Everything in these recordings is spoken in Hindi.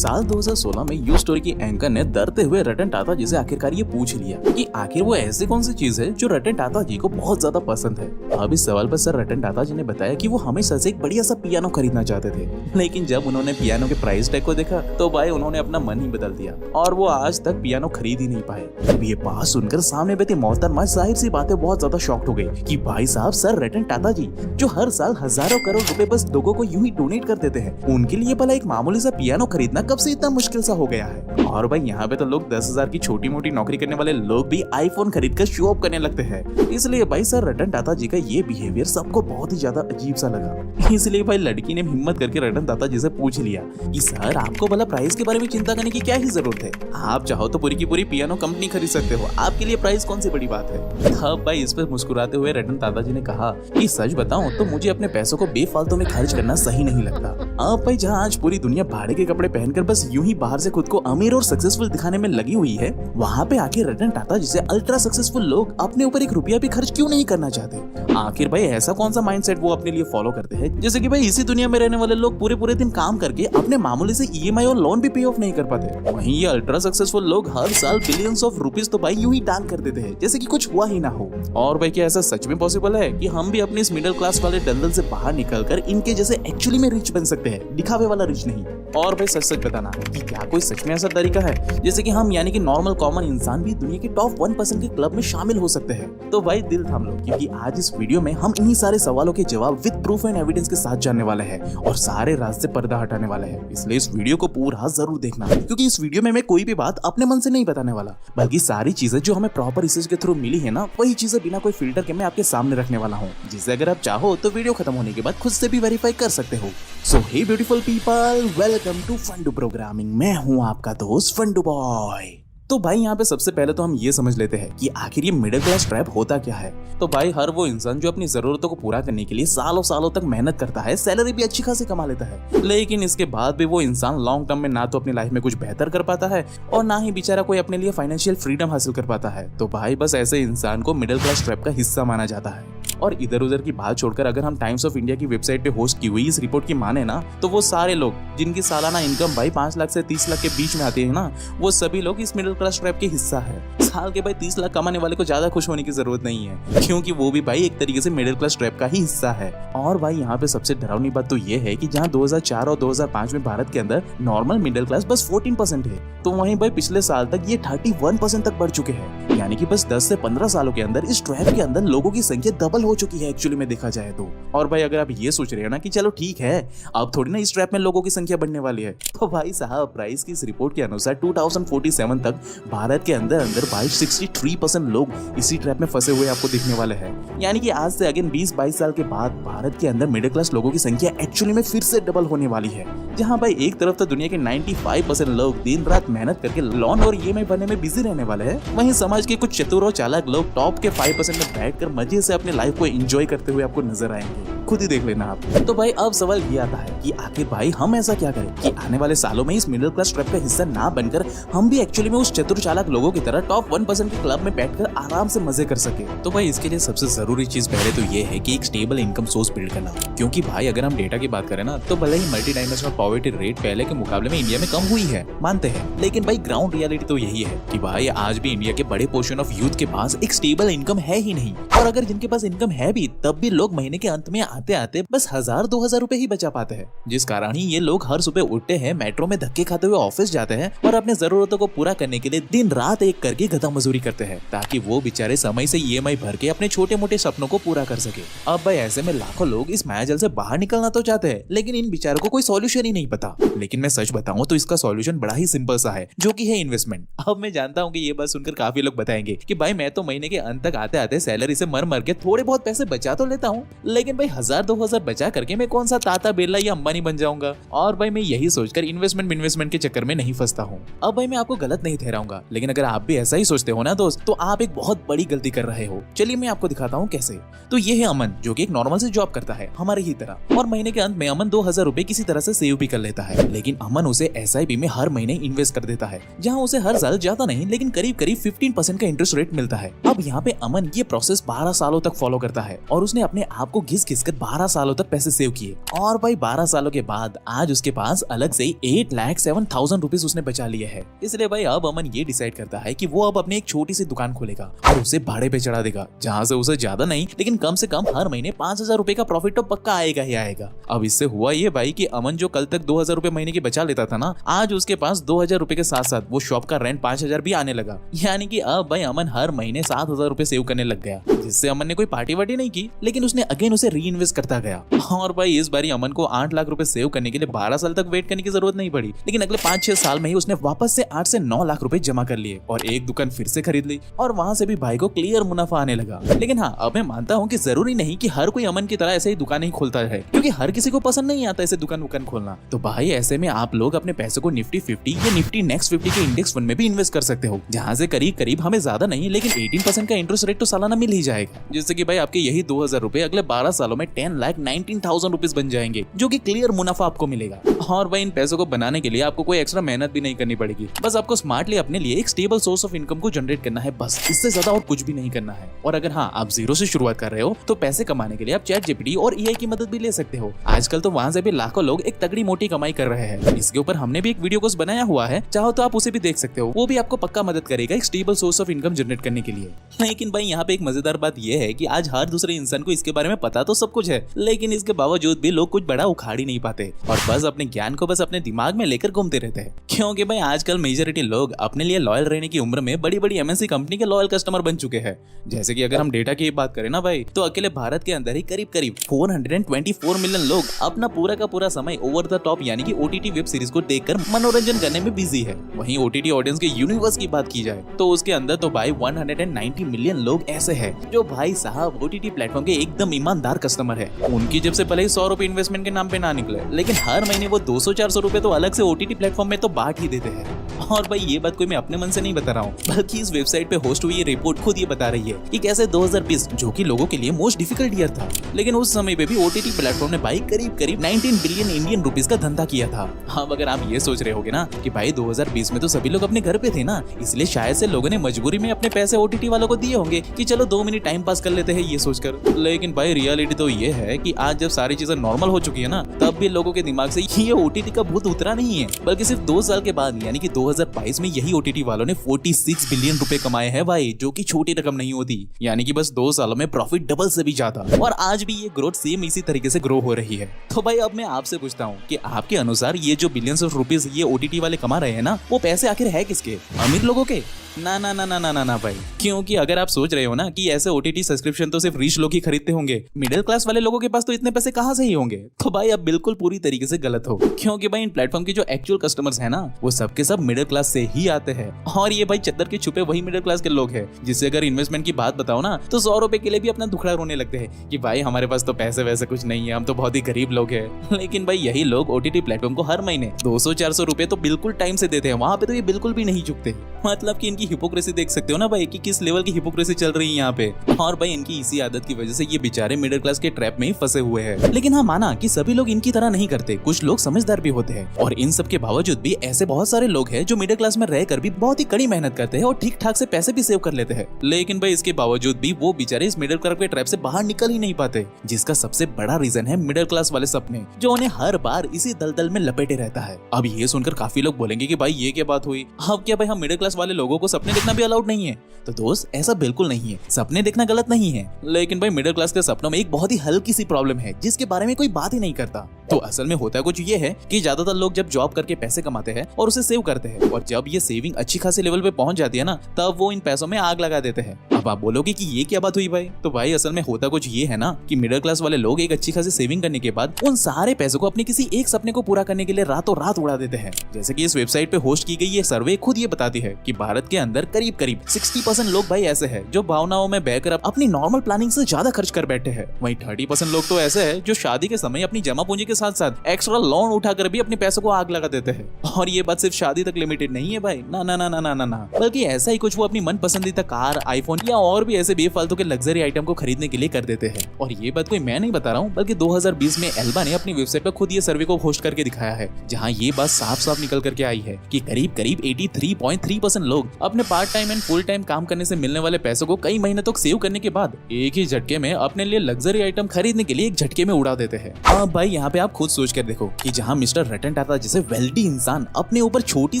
साल 2016 में यू स्टोरी की एंकर ने डरते हुए रतन टाटा जी से आखिरकार ये पूछ लिया कि आखिर वो ऐसी कौन सी चीज है जो रतन टाटा जी को बहुत ज्यादा पसंद है। अब इस सवाल पर सर रतन टाटा जी ने बताया कि वो हमेशा से एक बढ़िया सा पियानो खरीदना चाहते थे, लेकिन जब उन्होंने पियानो के प्राइस टैग को देखा तो भाई उन्होंने अपना मन ही बदल दिया और वो आज तक पियानो खरीद ही नहीं पाए। अब ये बात सुनकर सामने बैठी मोहतरमा जाहिर सी बातें बहुत ज्यादा शॉक्ड हो गई कि भाई साहब सर रतन टाटा जी जो हर साल हजारों करोड़ रुपए बस लोगों को यूं ही डोनेट कर देते हैं, उनके लिए भला एक मामूली सा पियानो खरीदना कब से इतना मुश्किल सा हो गया है। और भाई यहाँ पे तो लोग 10,000 की छोटी मोटी नौकरी करने वाले लोग भी आईफोन खरीद कर शो ऑफ करने लगते हैं। इसलिए भाई सर रतन टाटा जी का ये बिहेवियर सबको बहुत ही ज्यादा अजीब सा लगा। इसलिए भाई लड़की ने हिम्मत करके रतन टाटा जी से पूछ लिया कि सर आपको भला प्राइस के बारे में चिंता करने की क्या ही जरूरत है, आप चाहो तो पूरी की पूरी पियानो कंपनी खरीद सकते हो, आपके लिए प्राइस कौन सी बड़ी बात है। तब भाई इस पर मुस्कुराते हुए रतन टाटा जी ने कहा कि सच बताऊं तो मुझे अपने पैसों को बेफालतू में खर्च करना सही नहीं लगता। अब भाई जहाँ आज पूरी दुनिया भाड़े के कपड़े पहनकर बस यूं ही बाहर से खुद को अमीर और सक्सेसफुल दिखाने में लगी हुई है, वहाँ पे आके रतन टाटा जैसे अल्ट्रा सक्सेसफुल लोग अपने ऊपर एक रुपया भी खर्च क्यों नहीं करना चाहते। आखिर भाई ऐसा कौन सा माइंडसेट वो अपने लिए फॉलो करते हैं, जैसे कि भाई इसी दुनिया में रहने वाले लोग पूरे पूरे दिन काम करके अपने मामूली से ईएमआई और लोन भी पे ऑफ नहीं कर पाते, वहीं ये अल्ट्रा सक्सेसफुल लोग हर साल बिलियंस ऑफ रुपीज तो भाई यूं ही दान कर देते हैं जैसे कि कुछ हुआ ही ना हो। और भाई क्या ऐसा सच में पॉसिबल है कि हम भी अपने इस मिडिल क्लास वाले दलदल से बाहर निकलकर इनके जैसे एक्चुअली में रिच बन सकते हैं, दिखावे वाला रिच नहीं। और भाई सच सच बताना कि क्या कोई सच में ऐसा तरीका है जैसे कि हम यानी कि नॉर्मल कॉमन इंसान भी दुनिया के टॉप 1% के क्लब में शामिल हो सकते हैं। तो भाई दिल थाम लो, क्योंकि आज इस वीडियो में हम इन्हीं सारे सवालों के जवाब विद प्रूफ एंड एविडेंस के साथ जानने वाले हैं और सारे राज से पर्दा हटाने वाले हैं। इसलिए इस वीडियो को पूरा जरूर देखना, क्योंकि इस वीडियो में मैं कोई भी बात अपने मन से नहीं बताने वाला, बल्कि सारी चीजें जो हमें प्रॉपर रिसर्च के थ्रू मिली है ना, वही चीजें बिना कोई फिल्टर के मैं आपके सामने रखने वाला हूँ, जिसे अगर आप चाहो तो वीडियो खत्म होने के बाद खुद से भी वेरीफाई कर सकते हो। So hey beautiful people, welcome to Fundoo programming. मैं हूँ आपका दोस्त फंडू बॉय। तो भाई यहाँ पे सबसे पहले तो हम ये समझ लेते हैं कि आखिर ये मिडिल क्लास ट्रैप होता क्या है। तो भाई हर वो इंसान जो अपनी जरूरतों को पूरा करने के लिए सालों सालों तक मेहनत करता है, सैलरी भी अच्छी खासी कमा लेता है, लेकिन इसके बाद भी वो इंसान लॉन्ग टर्म में ना तो अपनी लाइफ में कुछ बेहतर कर पाता है और ना ही बेचारा कोई अपने लिए फाइनेंशियल फ्रीडम हासिल कर पाता है। तो भाई बस ऐसे इंसान को मिडिल क्लास ट्रैप का हिस्सा माना जाता है। और इधर उधर की बात छोड़कर अगर हम टाइम्स ऑफ इंडिया की वेबसाइट पे होस्ट की हुई इस रिपोर्ट की माने ना, तो वो सारे लोग जिनकी सालाना इनकम भाई 5 लाख से 30 लाख के बीच में आती है ना, वो सभी लोग इस मिडिल क्लास ट्रैप के हिस्सा है। साल के भाई 30 लाख कमाने वाले को ज्यादा खुश होने की जरूरत नहीं है, क्योंकि वो भी भाई एक तरीके से मिडिल क्लास ट्रैप का ही हिस्सा है। और भाई यहाँ पे सबसे डरावनी बात तो ये है कि जहाँ 2004 और 2005 में भारत के अंदर नॉर्मल मिडिल क्लास बस 14% है, तो वहीं भाई पिछले साल तक ये 31% तक बढ़ चुके हैं। यानी कि बस 10 से 15 सालों के अंदर इस ट्रैप के अंदर लोगों की संख्या डबल हो चुकी है एक्चुअली में देखा जाए तो। और भाई अगर आप ये सोच रहे हो ना कि चलो ठीक है अब थोड़ी ना इस ट्रैप में लोगों की संख्या बढ़ने वाली है, तो भाई साहब प्राइस की इस रिपोर्ट के अनुसार 2047 तक भारत के अंदर भाई 63% लोग इसी ट्रैप में फंसे हुए आपको दिखने वाले हैं। यानी कि आज से अगेन 20-22 साल के बाद भारत के अंदर मिडिल क्लास लोगों की संख्या एक्चुअली में फिर से डबल होने वाली है। जहां भाई एक तरफ तो दुनिया के 95% लोग दिन रात मेहनत करके लोन और ईएमआई भरने में बिजी रहने वाले हैं, वहीं समाज के कुछ चतुर और चालाक लोग टॉप के 5% में बैठकर मजे से अपने लाइफ को एंजॉय करते हुए आपको नजर आएंगे। खुद ही देख लेना आप। तो भाई अब सवाल ये आता है कि आखिर भाई हम ऐसा क्या करें कि आने वाले सालों में इस मिडिल क्लास ट्रैप का हिस्सा ना बनकर हम भी एक्चुअली में उस चतुर चालाक लोगों की तरह टॉप 1% के क्लब में बैठकर आराम से मजे कर सके। तो भाई इसके लिए सबसे जरूरी चीज पहले तो ये है कि एक स्टेबल इनकम सोर्स बिल्ड करना, क्योंकि भाई अगर हम डेटा की बात करें ना, तो भले ही मल्टी डायमेंशनल पॉवर्टी रेट पहले के मुकाबले में इंडिया में कम हुई है, मानते हैं, लेकिन भाई ग्राउंड रियलिटी तो यही है कि भाई आज भी इंडिया के बड़े पोर्शन ऑफ यूथ के पास एक स्टेबल इनकम है ही नहीं। और अगर जिनके पास इनकम है भी, तब भी लोग महीने के अंत में आते आते बस 1000-2000 रुपए ही बचा पाते हैं, जिस कारण ही ये लोग हर सुबह उठते हैं, मेट्रो में धक्के खाते हुए ऑफिस जाते हैं और अपने जरूरतों को पूरा करने के लिए दिन रात एक करके गधा मजदूरी करते हैं, ताकि वो बेचारे समय से ईएमआई भर के अपने छोटे मोटे सपनों को पूरा कर सके। अब भाई ऐसे में लाखों लोग इस मायाजाल से बाहर निकलना तो चाहते हैं, लेकिन इन बेचारों को कोई सॉल्यूशन ही नहीं पता। लेकिन मैं सच बताऊं तो इसका सॉल्यूशन बड़ा ही सिंपल सा है, जो कि है इन्वेस्टमेंट। अब मैं जानता हूं कि ये बात सुनकर काफी लोग बताएंगे कि भाई मैं तो महीने के अंत तक आते आते सैलरी से मर मर के थोड़े बहुत पैसे बचा तो लेता हूँ, लेकिन भाई 1000-2000 बचा करके मैं कौन सा ताता बिरला या अंबानी बन जाऊंगा। और भाई मैं यही सोचकर इन्वेस्टमेंट के चक्कर में नहीं फंसता हूँ। अब भाई मैं आपको गलत नहीं ठहराऊंगा, लेकिन अगर आप भी ऐसा ही सोचते हो ना दोस्त, तो आप एक बहुत बड़ी गलती कर रहे हो। चलिए मैं आपको दिखाता हूँ कैसे। तो ये है अमन, जो कि एक नॉर्मल से जॉब करता है हमारे ही तरह, और महीने के अंत में अमन 2000 रुपए किसी तरह से सेव भी कर लेता है। लेकिन अमन उसे एसआईपी में हर महीने इन्वेस्ट कर देता है, जहाँ उसे हर साल ज्यादा नहीं लेकिन करीब 15% का इंटरेस्ट रेट मिलता है। अब यहाँ पे अमन ये प्रोसेस 12 सालों तक फॉलो करता है और उसने अपने आप को घिस घिस कर 12 सालों तक पैसे सेव किए और भाई 12 सालों के बाद आज उसके पास अलग से 8,07,000 रुपीज उसने बचा लिए है। इसलिए भाई अब अमन ये डिसाइड करता है कि वो अब अपनी एक छोटी सी दुकान खोलेगा और उसे भाड़े पे चढ़ा देगा, जहाँ से उसे ज्यादा नहीं लेकिन कम से कम हर महीने 5,000 रुपए का प्रॉफिट तो पक्का आएगा ही आएगा। अब इससे हुआ ये भाई कि अमन जो कल तक 2,000 रुपए महीने की बचा लेता था ना, आज उसके पास 2,000 रुपए के साथ साथ वो शॉप का रेंट 5,000 भी आने लगा। यानी कि अब भाई अमन हर महीने 7,000 रुपए सेव करने लग गया, जिससे अमन ने कोई पार्टी वार्टी नहीं की लेकिन उसने अगेन उसे री इन्वेस्ट करता गया। और भाई इस बारी अमन को 8 लाख रुपए सेव करने के लिए 12 साल तक वेट करने की जरूरत नहीं पड़ी, लेकिन अगले 5-6 साल में ही उसने वापस से 8 से 9 लाख रुपए जमा कर लिए और एक दुकान फिर से खरीद ली और वहां से भी भाई को क्लियर मुनाफा आने लगा। लेकिन हाँ, अब मैं मानता हूँ कि जरूरी नहीं कि हर कोई अमन की तरह ऐसे ही दुकान ही खोलता है, क्योंकि हर किसी को पसंद नहीं आता ऐसे दुकान खोलना। तो भाई ऐसे में आप लोग अपने पैसे को निफ्टी 50 या निफ्टी नेक्स्ट 50 के इंडेक्स फंड में भी इन्वेस्ट कर सकते हो, जहाँ से करीब करीब हमें ज्यादा नहीं लेकिन 18% का इंटरेस्ट रेट तो सालाना मिल ही जाएगा, जिससे कि भाई आपके यही 2,000 रुपए अगले 12 सालों में 10,19,000 रुपीज बन जाएंगे, जो कि क्लियर मुनाफा आपको मिलेगा। और भाई इन पैसों को बनाने के लिए आपको कोई एक्स्ट्रा मेहनत भी नहीं करनी पड़ेगी, बस आपको स्मार्टली अपने लिए एक स्टेबल सोर्स ऑफ इनकम को जनरेट करना है, बस इससे ज्यादा और कुछ भी नहीं करना है। और अगर हाँ आप जीरो से शुरुआत कर रहे हो तो पैसे कमाने के लिए आप चैट जीपीटी और एआई की मदद भी ले सकते हो। आजकल तो वहाँ से भी लाखों लोग एक तगड़ी मोटी कमाई कर रहे हैं। इसके ऊपर हमने भी एक वीडियो कोर्स बनाया हुआ है, चाहो तो आप उसे भी देख सकते हो, वो भी आपको पक्का मदद करेगा एक stable source of income generate करने के लिए। लेकिन भाई यहाँ पे एक मजेदार बात यह है कि आज हर दूसरे इंसान को इसके बारे में पता तो सब कुछ है, लेकिन इसके बावजूद भी लोग कुछ बड़ा उखाड़ ही नहीं पाते और बस अपने ज्ञान को बस अपने दिमाग में लेकर घूमते रहते हैं। क्योंकि भाई आजकल मेजॉरिटी लोग अपने लिए लॉयल रहने की उम्र में बड़ी बड़ी एमएनसी कंपनी के लॉयल कस्टमर बन चुके हैं। जैसे कि अगर हम डेटा की बात करें ना भाई, तो अकेले भारत के अंदर ही करीब करीब 424 मिलियन लोग अपना पूरा का पूरा समय ओवर द टॉप यानी कि ओटीटी वेब सीरीज को देखकर मनोरंजन करने में बिजी है। वहीं ओटीटी ऑडियंस के यूनिवर्स की बात की जाए तो उसके अंदर तो भाई 190 मिलियन लोग ऐसे हैं जो भाई साहब ओटीटी प्लेटफॉर्म के एकदम ईमानदार कस्टमर है। उनकी जब से भले ही 100 रुपए इन्वेस्टमेंट के नाम पे ना निकले, लेकिन हर महीने वो 200-400 रुपए तो अलग से ओटीटी प्लेटफॉर्म में तो बांट ही देते हैं। और भाई ये बात कोई मैं अपने मन से नहीं बता रहा हूँ, बल्कि इस वेबसाइट पे होस्ट हुई ये रिपोर्ट खुद ये बता रही है कि कैसे 2020 जो कि लोगों के लिए मोस्ट डिफिकल्ट ईयर था, लेकिन उस समय पे भी ओटीटी प्लेटफॉर्म ने भाई करीब करीब 19 बिलियन इंडियन रुपीस का धंधा किया था। अब अगर आप ये सोच रहे होगे ना कि भाई 2020 में तो सभी लोग अपने घर पे थे ना, इसलिए शायद से लोगों ने मजबूरी में अपने पैसे ओटीटी वालों को दिए होंगे कि चलो 2 मिनट टाइम पास कर लेते हैं ये सोचकर। लेकिन भाई रियलिटी तो ये है कि आज जब सारी चीजें नॉर्मल हो चुकी है ना, तब भी लोगों के दिमाग से ये ओटीटी का भूत उतरा नहीं है, बल्कि सिर्फ 2 साल के बाद यानी कि 2022 में यही ओटीटी वालों ने 46 बिलियन रुपए कमाए हैं भाई, जो कि छोटी रकम नहीं होती। यानी कि बस 2 सालों में प्रॉफिट डबल से भी ज्यादा, और आज भी ये ग्रोथ सेम इसी तरीके से ग्रो हो रही है। तो भाई अब मैं आपसे पूछता हूँ कि आपके अनुसार ये जो बिलियंस ऑफ रुपीस ये ओटीटी वाले कमा रहे हैं ना, वो पैसे आखिर है किसके? अमीर लोगों के? ना ना ना ना ना ना ना भाई, क्योंकि अगर आप सोच रहे हो ना कि ऐसे ओटीटी सब्सक्रिप्शन तो सिर्फ रिच लोग ही खरीदते होंगे, मिडिल क्लास वाले लोगों के पास तो इतने पैसे कहां से ही होंगे, तो भाई आप बिल्कुल पूरी तरीके से गलत हो। क्योंकि भाई इन प्लेटफॉर्म के जो एक्चुअल कस्टमर्स हैं ना, वो सबके सब मिडिल क्लास से ही आते हैं, और ये भाई चद्दर के छुपे वही मिडिल क्लास के लोग हैं, जिससे अगर इन्वेस्टमेंट की बात बताओ ना तो 100 रुपए के लिए भी अपना दुखड़ा रोने लगते हैं कि भाई हमारे पास तो पैसे वैसे कुछ नहीं है, हम तो बहुत ही गरीब लोग हैं। लेकिन भाई यही लोग ओटीटी प्लेटफॉर्म को हर महीने 200-400 रुपए तो बिल्कुल टाइम से देते हैं, वहां पे तो ये बिल्कुल भी नहीं चुकते। मतलब कि इनकी हिपोक्रेसी देख सकते हो ना भाई कि किस लेवल की हिपोक्रेसी चल रही है यहाँ पे। और भाई इनकी इसी आदत की वजह से ये बेचारे मिडिल क्लास के ट्रैप में ही फंसे हुए हैं। लेकिन हाँ, माना कि सभी लोग इनकी तरह नहीं करते, कुछ लोग समझदार भी होते हैं, और इन सब के बावजूद भी ऐसे बहुत सारे लोग हैं जो मिडिल क्लास में रहकर भी बहुत ही कड़ी मेहनत करते हैं और ठीक ठाक से पैसे भी सेव कर लेते हैं। लेकिन भाई इसके बावजूद भी वो बेचारे इस मिडिल क्लास के ट्रैप से बाहर निकल ही नहीं पाते, जिसका सबसे बड़ा रीजन है मिडिल क्लास वाले सपने, जो उन्हें हर बार इसी दलदल में लपेटे रहता है। अब ये सुनकर काफी लोग बोलेंगे कि भाई ये क्या बात हुई, अब क्या भाई हम मिडिल क्लास वाले लोगों को सपने देखना भी अलाउड नहीं है? तो दोस्त ऐसा बिल्कुल नहीं है, सपने देखना गलत नहीं है, लेकिन भाई मिडिल क्लास के सपनों में एक बहुत ही हल्की सी प्रॉब्लम है जिसके बारे में कोई बात ही नहीं करता। तो असल में होता कुछ ये है कि ज्यादातर लोग जब जॉब करके पैसे कमाते हैं और उसे सेव करते हैं, और जब ये सेविंग अच्छी खासी लेवल पे पहुंच जाती है ना, तब वो इन पैसों में आग लगा देते हैं। अब आप बोलोगे कि ये क्या बात हुई भाई, तो भाई असल में होता कुछ ये है ना कि मिडिल क्लास वाले लोग एक अच्छी खासी सेविंग करने के बाद उन सारे पैसों को अपने किसी एक सपने को पूरा करने के लिए रातों रात उड़ा देते हैं। जैसे कि इस वेबसाइट पे होस्ट की गई ये सर्वे खुद ये बताती है कि भारत के अंदर करीब करीब 60% लोग भाई ऐसे हैं जो भावनाओं में बहकर अपनी नॉर्मल प्लानिंग से ज्यादा खर्च कर बैठे हैं। वहीं 30% लोग तो ऐसे हैं जो शादी के समय अपनी जमा पूंजी के साथ साथ एक्स्ट्रा लोन उठाकर भी अपने पैसों को आग लगा देते हैं। और ये बात सिर्फ शादी तक लिमिटेड नहीं है भाई, ना ना ना ना ना ना ना, बल्कि ऐसा ही कुछ वो अपनी मन पसंदीदा कार, आईफोन या और भी ऐसे बेफालतू के लग्जरी आइटम को खरीदने के लिए कर देते हैं। और ये बात कोई मैं नहीं बता रहा हूँ, बल्कि 2020 में एल्बा ने अपनी वेबसाइट पर खुद ये सर्वे को होस्ट करके दिखाया है, जहाँ ये बात साफ साफ निकल करके आई है कि करीब करीब 83.3% लोग अपने part time and full time काम करने से मिलने वाले पैसों को कई महीने तक सेव करने के बाद एक ही झटके में अपने लिए लग्जरी आइटम खरीदने के लिए एक झटके में उड़ा देते हैं। अब भाई यहाँ पे आप खुद सोच कर देखो कि जहाँ मिस्टर रतन टाटा जैसे वेल्दी इंसान अपने ऊपर छोटी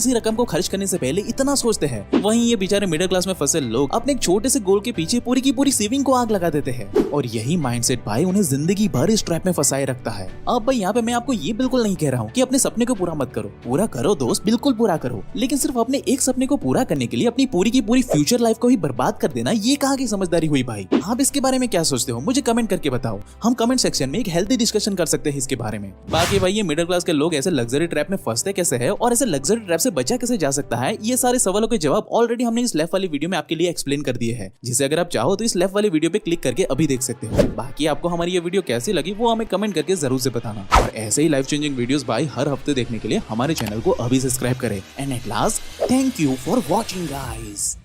सी रकम को खर्च करने से पहले इतना सोचते हैं, वहीं ये बेचारे मिडिल क्लास में फंसे लोग अपने एक छोटे से गोल के पीछे पूरी की पूरी सेविंग को आग लगा देते हैं। और यही माइंडसेट भाई उन्हें जिंदगी भर इस ट्रैप में फंसाए रखता है। अब भाई यहाँ पे मैं आपको ये बिल्कुल नहीं कह रहा हूँ कि अपने सपने को पूरा मत करो, पूरा करो दोस्त, बिल्कुल पूरा करो, लेकिन सिर्फ अपने एक सपने को पूरा करने के लिए अपनी पूरी की पूरी फ्यूचर लाइफ को ही बर्बाद कर देना, ये कहाँ की समझदारी हुई भाई? आप इसके बारे में क्या सोचते हो मुझे कमेंट करके बताओ। हम कमेंट सेक्शन में एक हेल्दी डिस्कशन कर सकते हैं इसके बारे में। बाकी भाई ये मिडिल क्लास के लोग ऐसे लग्जरी ट्रैप में फंसते कैसे हैं और ऐसे लग्जरी ट्रैप से बचा कैसे जा सकता है, ये सारे सवालों के जवाब ऑलरेडी हमने इस लेफ्ट वाली वीडियो में आपके लिए एक्सप्लेन कर दिए हैं, जिसे अगर आप चाहो तो इस लेफ्ट वाली वीडियो पे क्लिक करके अभी देख सकते हो। बाकी आपको हमारी ये वीडियो कैसी लगी वो हमें कमेंट करके जरूर से बताना। और ऐसे ही लाइफ चेंजिंग वीडियोस भाई हर हफ्ते देखने के लिए हमारे चैनल को अभी सब्सक्राइब करें। And at last, thank you for watching guys.